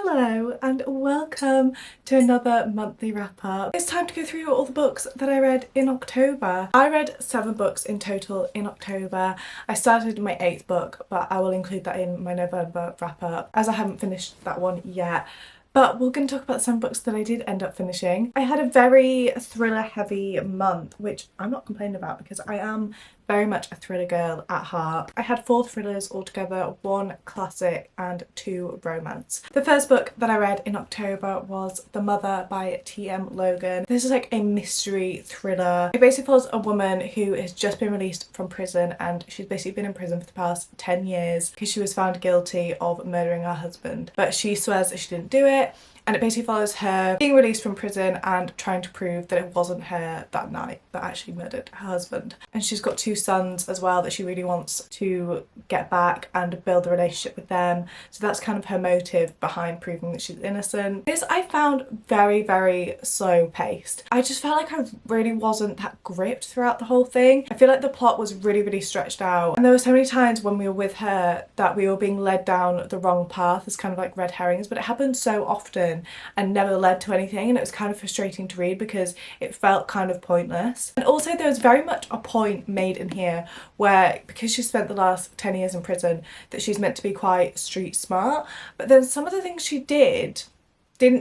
Hello and welcome to another monthly wrap up. It's time to go through all the books that I read in October. I read 7 books in total in October. I started my 8th book, but I will include that in my November wrap up as I haven't finished that one yet. But we're going to talk about some books that I did end up finishing. I had a very thriller heavy month, which I'm not complaining about because I am very much a thriller girl at heart. I had 4 thrillers altogether, 1 classic and 2 romance. The first book that I read in October was The Mother by T.M. Logan. This is like a mystery thriller. It basically follows a woman who has just been released from prison, and she's basically been in prison for the past 10 years because she was found guilty of murdering her husband. But she swears that she didn't do it. And it basically follows her being released from prison and trying to prove that it wasn't her that night that actually murdered her husband. And she's got 2 sons as well that she really wants to get back and build a relationship with them. So that's kind of her motive behind proving that she's innocent. This I found very, very slow paced. I just felt like I really wasn't that gripped throughout the whole thing. I feel like the plot was really, really stretched out. And there were so many times when we were with her that we were being led down the wrong path as kind of like red herrings, but it happened so often and never led to anything, and it was kind of frustrating to read because it felt kind of pointless. And also there was very much a point made in here where, because she spent the last 10 years in prison, that she's meant to be quite street smart, but then some of the things she didn't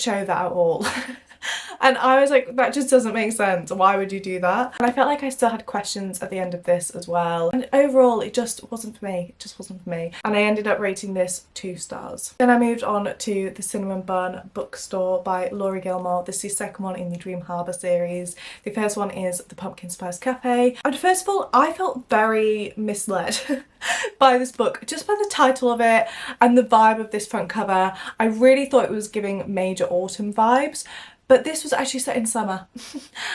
show that at all. And I was like, that just doesn't make sense. Why would you do that? And I felt like I still had questions at the end of this as well. And overall, it just wasn't for me. It just wasn't for me. And I ended up rating this 2 stars. Then I moved on to The Cinnamon Bun Bookstore by Laurie Gilmore. This is the second one in the Dream Harbour series. The first one is The Pumpkin Spice Cafe. And first of all, I felt very misled by this book, just by the title of it and the vibe of this front cover. I really thought it was giving major autumn vibes. But this was actually set in summer.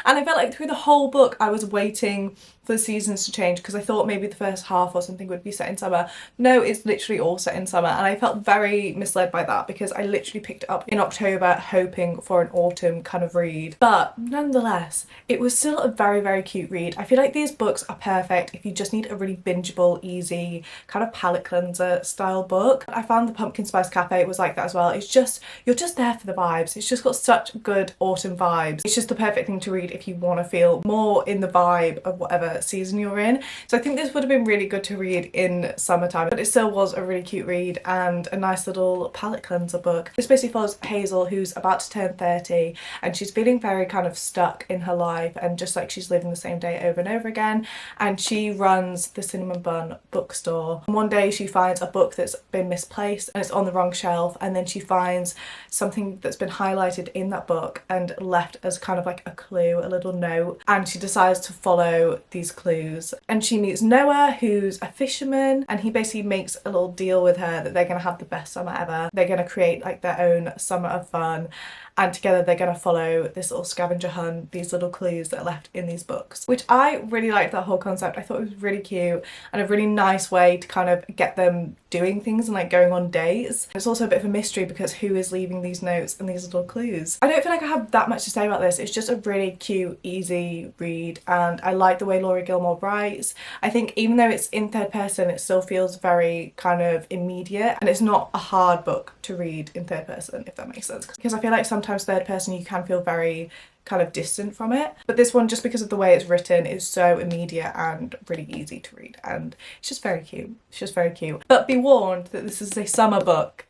And I felt like through the whole book I was waiting for the seasons to change because I thought maybe the first half or something would be set in summer. No, it's literally all set in summer, and I felt very misled by that because I literally picked it up in October hoping for an autumn kind of read. But nonetheless, it was still a very, very cute read. I feel like these books are perfect if you just need a really bingeable, easy, kind of palate cleanser style book. I found The Pumpkin Spice Cafe was like that as well. It's just, you're just there for the vibes. It's just got such good autumn vibes. It's just the perfect thing to read if you want to feel more in the vibe of whatever season you're in. So I think this would have been really good to read in summertime, but it still was a really cute read and a nice little palate cleanser book. This basically follows Hazel, who's about to turn 30, and she's feeling very kind of stuck in her life and just like she's living the same day over and over again, and she runs the Cinnamon Bun Bookstore. And one day she finds a book that's been misplaced and it's on the wrong shelf, and then she finds something that's been highlighted in that book and left as kind of like a clue, a little note, and she decides to follow these clues. And she meets Noah, who's a fisherman, and he basically makes a little deal with her that they're gonna have the best summer ever. They're gonna create like their own summer of fun, and together they're gonna follow this little scavenger hunt, these little clues that are left in these books, which I really liked that whole concept. I thought it was really cute and a really nice way to kind of get them doing things and like going on dates. It's also a bit of a mystery because who is leaving these notes and these little clues? I don't feel like I have that much to say about this. It's just a really cute, easy read, and I like the way Laurie Gilmore writes. I think even though it's in third person, it still feels very kind of immediate, and it's not a hard book to read in third person, if that makes sense, because I feel like sometimes third person you can feel very kind of distant from it, but this one, just because of the way it's written, is so immediate and really easy to read, and it's just very cute. It's just very cute. But be warned that this is a summer book,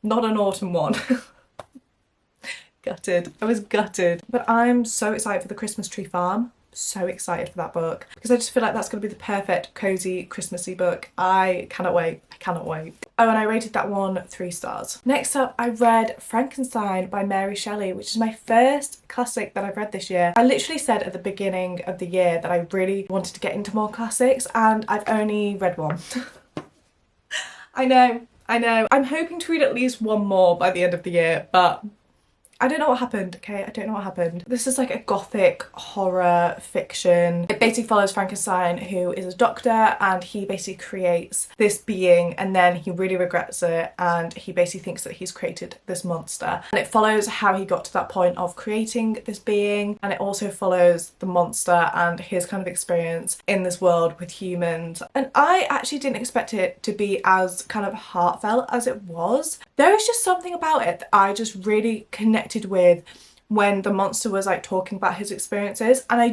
not an autumn one. Gutted. I was gutted. But I'm so excited for The Christmas Tree Farm. So excited for that book because I just feel like that's going to be the perfect cozy Christmassy book. I cannot wait. I cannot wait. Oh, and I rated that one 3 stars. Next up, I read Frankenstein by Mary Shelley, which is my first classic that I've read this year. I literally said at the beginning of the year that I really wanted to get into more classics, and I've only read 1. I know. I'm hoping to read at least 1 more by the end of the year, but I don't know what happened, okay? I don't know what happened. This is like a gothic horror fiction. It basically follows Frankenstein, who is a doctor, and he basically creates this being and then he really regrets it and he basically thinks that he's created this monster. And it follows how he got to that point of creating this being, and it also follows the monster and his kind of experience in this world with humans. And I actually didn't expect it to be as kind of heartfelt as it was. There is just something about it that I just really connected with when the monster was like talking about his experiences, and I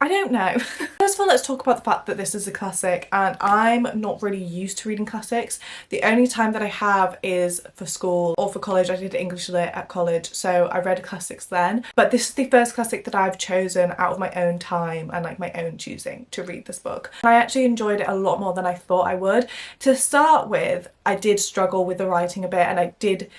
don't know. First of all, let's talk about the fact that this is a classic, and I'm not really used to reading classics. The only time that I have is for school or for college. I did English lit at college, so I read classics then. But this is the first classic that I've chosen out of my own time and like my own choosing to read this book. I actually enjoyed it a lot more than I thought I would. To start with, I did struggle with the writing a bit, and I did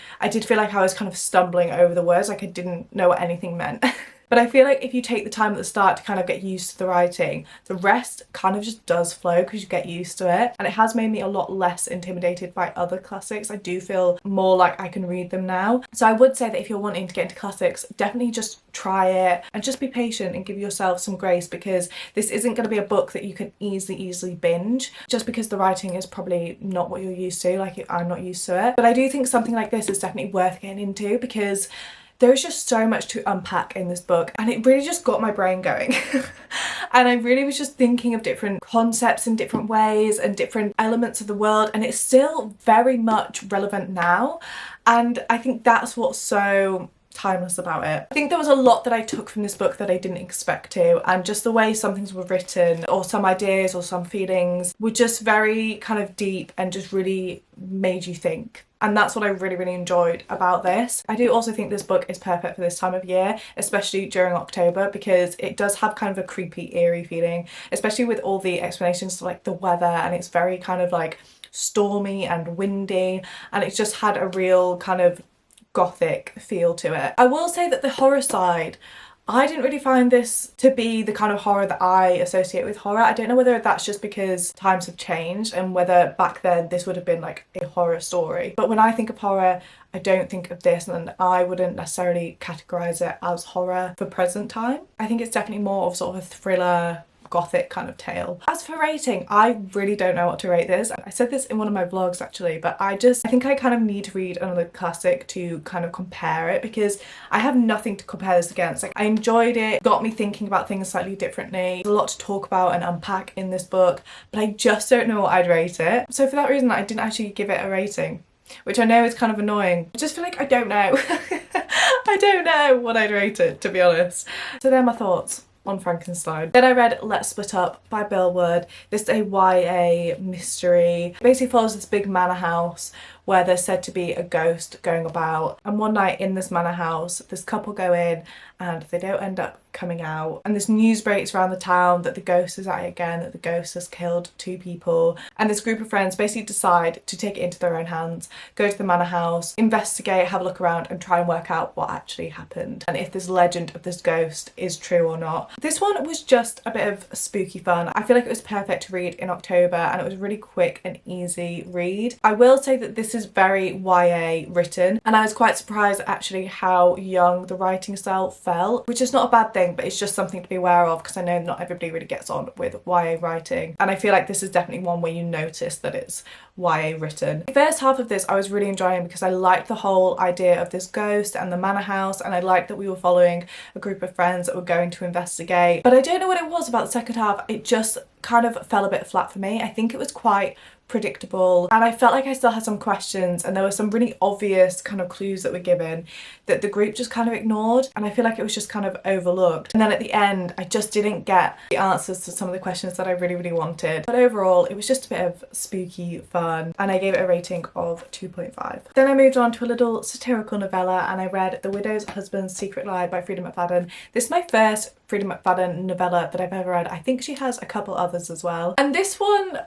feel like I was kind of stumbling over the words, like I didn't know what anything meant. But I feel like if you take the time at the start to kind of get used to the writing, the rest kind of just does flow because you get used to it. And it has made me a lot less intimidated by other classics. I do feel more like I can read them now. So I would say that if you're wanting to get into classics, definitely just try it and just be patient and give yourself some grace, because this isn't going to be a book that you can easily binge, just because the writing is probably not what you're used to. Like, I'm not used to it. But I do think something like this is definitely worth getting into, because there is just so much to unpack in this book, and it really just got my brain going. And I really was just thinking of different concepts in different ways and different elements of the world, and it's still very much relevant now. And I think that's what's so timeless about it. I think there was a lot that I took from this book that I didn't expect to, and just the way some things were written, or some ideas or some feelings were just very kind of deep and just really made you think. And that's what I really enjoyed about this. I do also think this book is perfect for this time of year, especially during October, because it does have kind of a creepy, eerie feeling, especially with all the explanations to like the weather, and it's very kind of like stormy and windy, and it's just had a real kind of gothic feel to it. I will say that the horror side, I didn't really find this to be the kind of horror that I associate with horror. I don't know whether that's just because times have changed and whether back then this would have been like a horror story. But when I think of horror, I don't think of this, and I wouldn't necessarily categorise it as horror for present time. I think it's definitely more of sort of a thriller, gothic kind of tale. As for rating, I really don't know what to rate this. I said this in one of my vlogs actually, but I think I kind of need to read another classic to kind of compare it, because I have nothing to compare this against. Like, I enjoyed it, got me thinking about things slightly differently. There's a lot to talk about and unpack in this book, but I just don't know what I'd rate it. So for that reason, I didn't actually give it a rating, which I know is kind of annoying. I just feel like I don't know. I don't know what I'd rate it, to be honest. So they're my thoughts on Frankenstein. Then I read Let's Split Up by Bill Wood. This is a YA mystery. It basically follows this big manor house where there's said to be a ghost going about, and one night in this manor house this couple go in and they don't end up coming out, and this news breaks around the town that the ghost is at it again, that the ghost has killed 2 people, and this group of friends basically decide to take it into their own hands, go to the manor house, investigate, have a look around and try and work out what actually happened and if this legend of this ghost is true or not. This one was just a bit of spooky fun. I feel like it was perfect to read in October, and it was a really quick and easy read. I will say that this is very YA written, and I was quite surprised actually how young the writing style felt, which is not a bad thing, but it's just something to be aware of, because I know not everybody really gets on with YA writing, and I feel like this is definitely one where you notice that it's YA written. The first half of this I was really enjoying, because I liked the whole idea of this ghost and the manor house, and I liked that we were following a group of friends that were going to investigate. But I don't know what it was about the second half, it just kind of fell a bit flat for me. I think it was quite predictable, and I felt like I still had some questions, and there were some really obvious kind of clues that were given that the group just kind of ignored, and I feel like it was just kind of overlooked. And then at the end I just didn't get the answers to some of the questions that I really wanted. But overall it was just a bit of spooky fun, and I gave it a rating of 2.5. Then I moved on to a little satirical novella, and I read The Widow's Husband's Secret Lie by Freida McFadden. This is my first Freida McFadden novella that I've ever read. I think she has a couple others as well, and this one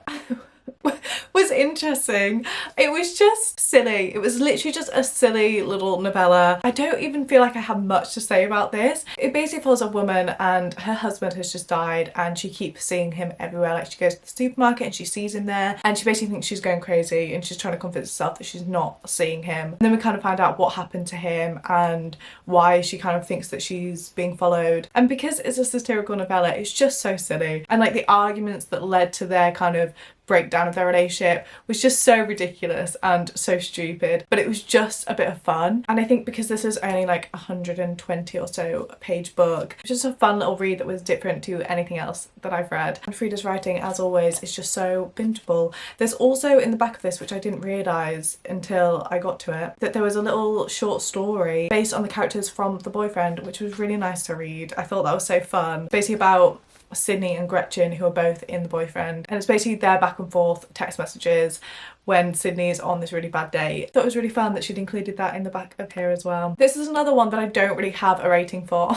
was interesting. It was just silly. It was literally just a silly little novella. I don't even feel like I have much to say about this. It basically follows a woman and her husband has just died and she keeps seeing him everywhere. Like she goes to the supermarket and she sees him there and she basically thinks she's going crazy and she's trying to convince herself that she's not seeing him. And then we kind of find out what happened to him and why she kind of thinks that she's being followed. And because it's a satirical novella, it's just so silly. And like the arguments that led to their kind of breakdown of their relationship was just so ridiculous and so stupid, but it was just a bit of fun. And I think because this is only like 120 or so page book, it was just a fun little read that was different to anything else that I've read. And Frida's writing, as always, is just so bingeable. There's also in the back of this, which I didn't realise until I got to it, that there was a little short story based on the characters from The Boyfriend, which was really nice to read. I thought that was so fun. Basically about Sydney and Gretchen, who are both in The Boyfriend, and it's basically their back and forth text messages when Sydney is on this really bad day. I thought it was really fun that she'd included that in the back of here as well. This is another one that I don't really have a rating for.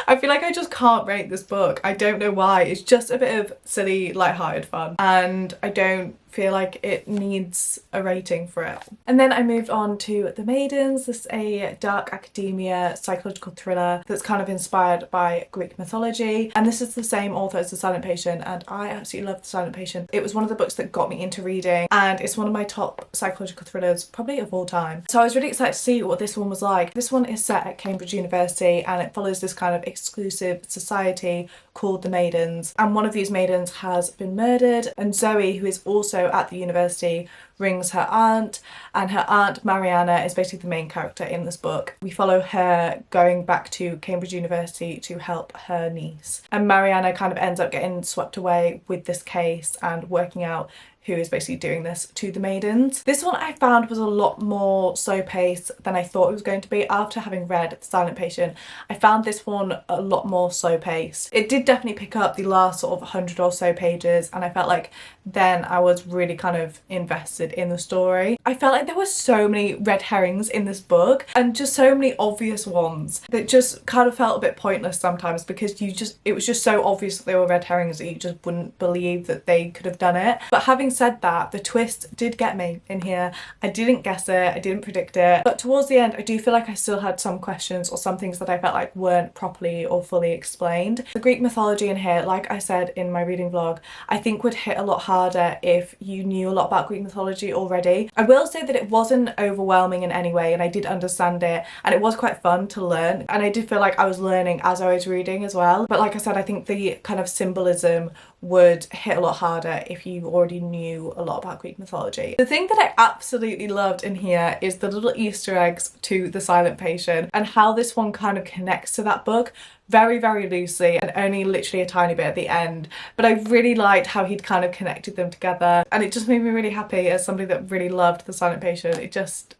I feel like I just can't rate this book. I don't know why. It's just a bit of silly, light-hearted fun, and I don't feel like it needs a rating for it. And then I moved on to The Maidens. This is a dark academia psychological thriller that's kind of inspired by Greek mythology, and this is the same author as The Silent Patient, and I absolutely love The Silent Patient. It was one of the books that got me into reading, and it's one of my top psychological thrillers probably of all time. So I was really excited to see what this one was like. This one is set at Cambridge University and it follows this kind of exclusive society called the Maidens, and one of these maidens has been murdered, and Zoe, who is also at the university, rings her aunt, and her aunt Mariana is basically the main character in this book. We follow her going back to Cambridge University to help her niece, and Mariana kind of ends up getting swept away with this case and working out who is basically doing this to the Maidens. This one I found was a lot more slow paced than I thought it was going to be. After having read The Silent Patient, I found this one a lot more slow paced. It did definitely pick up the last sort of 100 or so pages, and I felt like then I was really kind of invested in the story. I felt like there were so many red herrings in this book, and just so many obvious ones that just kind of felt a bit pointless sometimes, because it was just so obvious that they were red herrings that you just wouldn't believe that they could have done it. But having said that, the twist did get me in here. I didn't guess it, I didn't predict it, but towards the end I do feel like I still had some questions or some things that I felt like weren't properly or fully explained. The Greek mythology in here, like I said in my reading vlog, I think would hit a lot harder if you knew a lot about Greek mythology already. I will say that it wasn't overwhelming in any way, and I did understand it, and it was quite fun to learn, and I did feel like I was learning as I was reading as well. But like I said, I think the kind of symbolism would hit a lot harder if you already knew a lot about Greek mythology. The thing that I absolutely loved in here is the little Easter eggs to The Silent Patient, and how this one kind of connects to that book very, very loosely, and only literally a tiny bit at the end. But I really liked how he'd kind of connected them together, and it just made me really happy as somebody that really loved The Silent Patient. It just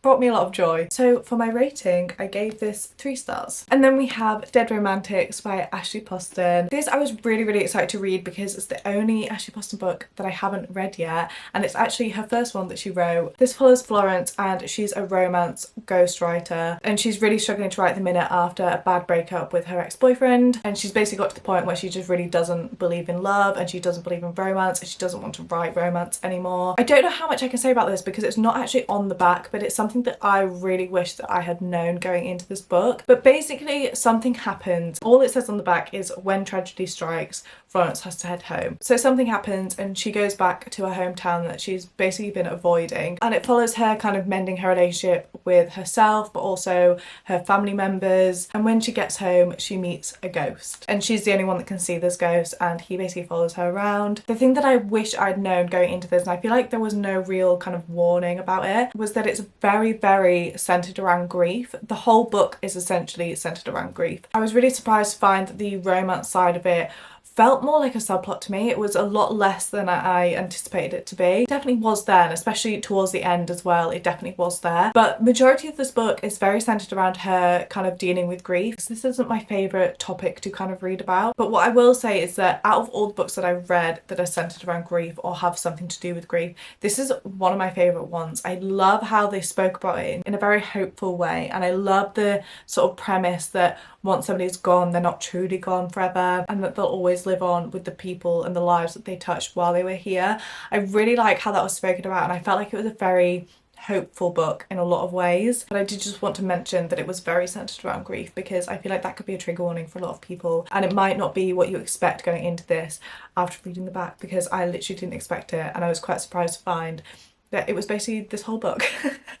brought me a lot of joy. So for my rating, I gave this 3 stars. And then we have Dead Romantics by Ashley Poston. This I was really, really excited to read because it's the only Ashley Poston book that I haven't read yet, and it's actually her first one that she wrote. This follows Florence, and she's a romance ghostwriter, and she's really struggling to write the minute after a bad breakup with her ex-boyfriend, and she's basically got to the point where she just really doesn't believe in love, and she doesn't believe in romance, and she doesn't want to write romance anymore. I don't know how much I can say about this because it's not actually on the back, but it's something that I really wish that I had known going into this book. But basically something happens. All it says on the back is when tragedy strikes, Florence has to head home. So something happens and she goes back to her hometown that she's basically been avoiding, and it follows her kind of mending her relationship with herself but also her family members. And when she gets home she meets a ghost, and she's the only one that can see this ghost, and he basically follows her around. The thing that I wish I'd known going into this, and I feel like there was no real kind of warning about it, was that it's very, very centered around grief. The whole book is essentially centered around grief. I was really surprised to find that the romance side of it felt more like a subplot to me. It was a lot less than I anticipated it to be. It definitely was there, and especially towards the end as well, it definitely was there. But majority of this book is very centered around her kind of dealing with grief. This isn't my favourite topic to kind of read about, but what I will say is that out of all the books that I've read that are centered around grief or have something to do with grief, this is one of my favourite ones. I love how they spoke about it in a very hopeful way, and I love the sort of premise that once somebody's gone, they're not truly gone forever, and that they'll always stories live on with the people and the lives that they touched while they were here. I really like how that was spoken about, and I felt like it was a very hopeful book in a lot of ways. But I did just want to mention that it was very centered around grief, because I feel like that could be a trigger warning for a lot of people, and it might not be what you expect going into this after reading the back, because I literally didn't expect it, and I was quite surprised to find that it was basically this whole book.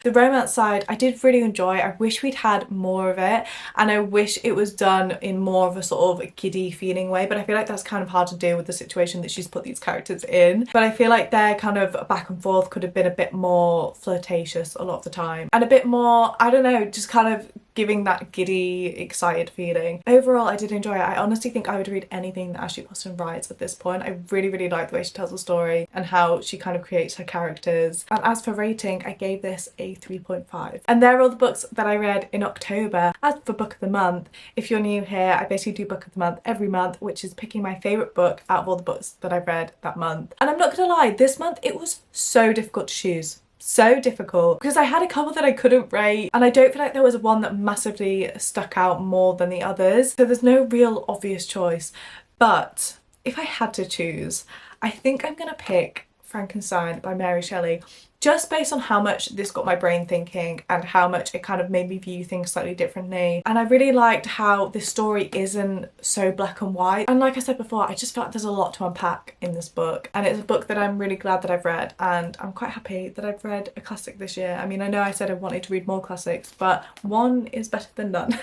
The romance side I did really enjoy. I wish we'd had more of it, and I wish it was done in more of a sort of kiddie feeling way, but I feel like that's kind of hard to do with the situation that she's put these characters in. But I feel like their kind of back and forth could have been a bit more flirtatious a lot of the time, and a bit more, I don't know, just kind of giving that giddy, excited feeling. Overall, I did enjoy it. I honestly think I would read anything that Ashley Poston writes at this point. I really like the way she tells the story and how she kind of creates her characters. And as for rating, I gave this a 3.5. And there are all the books that I read in October. As for book of the month, if you're new here, I basically do book of the month every month, which is picking my favourite book out of all the books that I've read that month. And I'm not gonna lie, this month it was so difficult to choose. So difficult, because I had a couple that I couldn't rate, and I don't feel like there was one that massively stuck out more than the others, so there's no real obvious choice. But if I had to choose, I think I'm gonna pick Frankenstein by Mary Shelley, just based on how much this got my brain thinking and how much it kind of made me view things slightly differently. And I really liked how this story isn't so black and white, and like I said before, I just felt like there's a lot to unpack in this book, and it's a book that I'm really glad that I've read, and I'm quite happy that I've read a classic this year. I mean, I know I said I wanted to read more classics, but one is better than none.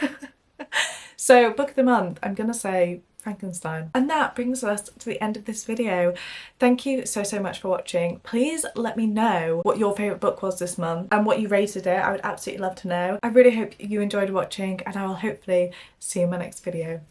So book of the month, I'm gonna say Frankenstein. And that brings us to the end of this video. Thank you so much for watching. Please let me know what your favourite book was this month and what you rated it. I would absolutely love to know. I really hope you enjoyed watching, and I will hopefully see you in my next video.